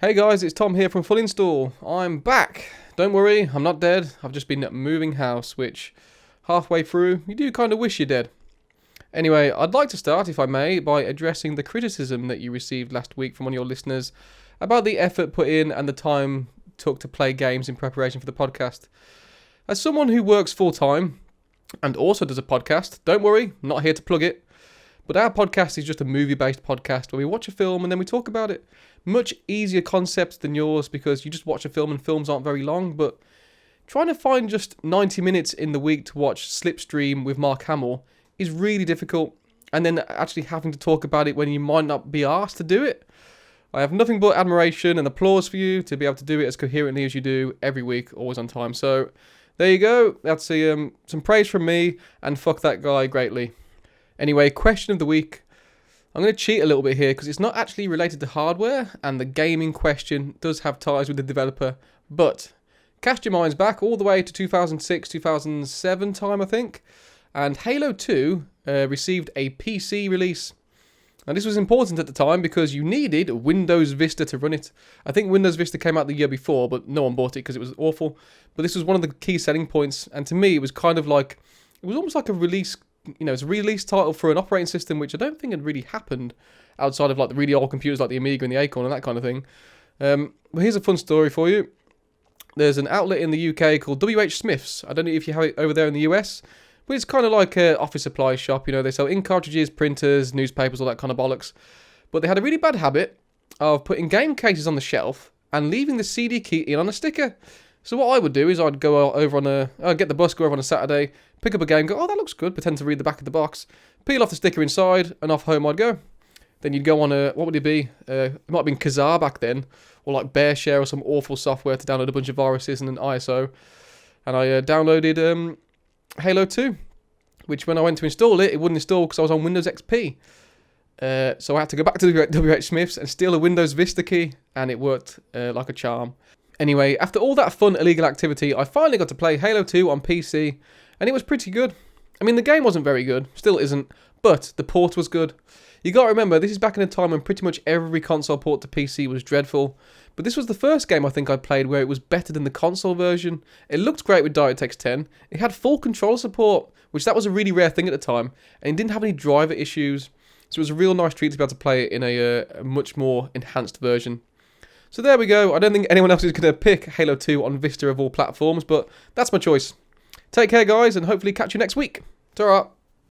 Hey guys, it's Tom here from Full Install. I'm back. Don't worry, I'm not dead. I've just been moving house, which halfway through, you do kind of wish you're dead. Anyway, I'd like to start, if I may, by addressing the criticism that you received last week from one of your listeners about the effort put in and the time took to play games in preparation for the podcast. As someone who works full-time and also does a podcast, don't worry, I'm not here to plug it, but our podcast is just a movie-based podcast where we watch a film and then we talk about it. Much easier concept than yours because you just watch a film and films aren't very long, but trying to find just 90 minutes in the week to watch Slipstream with Mark Hamill is really difficult, and then actually having to talk about it when you might not be asked to do it. I have nothing but admiration and applause for you to be able to do it as coherently as you do every week, always on time. So there you go. That's some praise from me, and fuck that guy greatly. Anyway, question of the week. I'm going to cheat a little bit here because it's not actually related to hardware, and the game in question does have ties with the developer, but cast your minds back all the way to 2006, 2007 time, I think, and Halo 2 received a PC release. And this was important at the time because you needed Windows Vista to run it. I think Windows Vista came out the year before, but no one bought it because it was awful. But this was one of the key selling points, and to me it was kind of like, it was almost like a release, it's a release title for an operating system, which I don't think had really happened outside of like the really old computers like the Amiga and the Acorn and that kind of thing. But here's a fun story for you. There's an outlet in the UK called WH Smith's. I don't know if you have it over there in the US, but it's kind of like an office supply shop. They sell ink cartridges, printers, newspapers, all that kind of bollocks. But they had a really bad habit of putting game cases on the shelf and leaving the CD key in on a sticker. So what I would do is I'd go over I'd get the bus, go over on a Saturday, pick up a game, go, oh, that looks good, pretend to read the back of the box, peel off the sticker inside, and off home I'd go. Then you'd go on what would it be? It might have been Kazaa back then, or like BearShare or some awful software to download a bunch of viruses and an ISO. And I downloaded Halo 2, which when I went to install it, it wouldn't install because I was on Windows XP. So I had to go back to WH Smith's and steal a Windows Vista key, and it worked like a charm. Anyway, after all that fun illegal activity, I finally got to play Halo 2 on PC, and it was pretty good. I mean, the game wasn't very good, still isn't, but the port was good. You gotta remember, this is back in a time when pretty much every console port to PC was dreadful, but this was the first game I think I played where it was better than the console version. It looked great with DirectX 10, it had full controller support, which that was a really rare thing at the time, and it didn't have any driver issues, so it was a real nice treat to be able to play it in a much more enhanced version. So there we go. I don't think anyone else is going to pick Halo 2 on Vista of all platforms, but that's my choice. Take care, guys, and hopefully catch you next week. Ta-ra!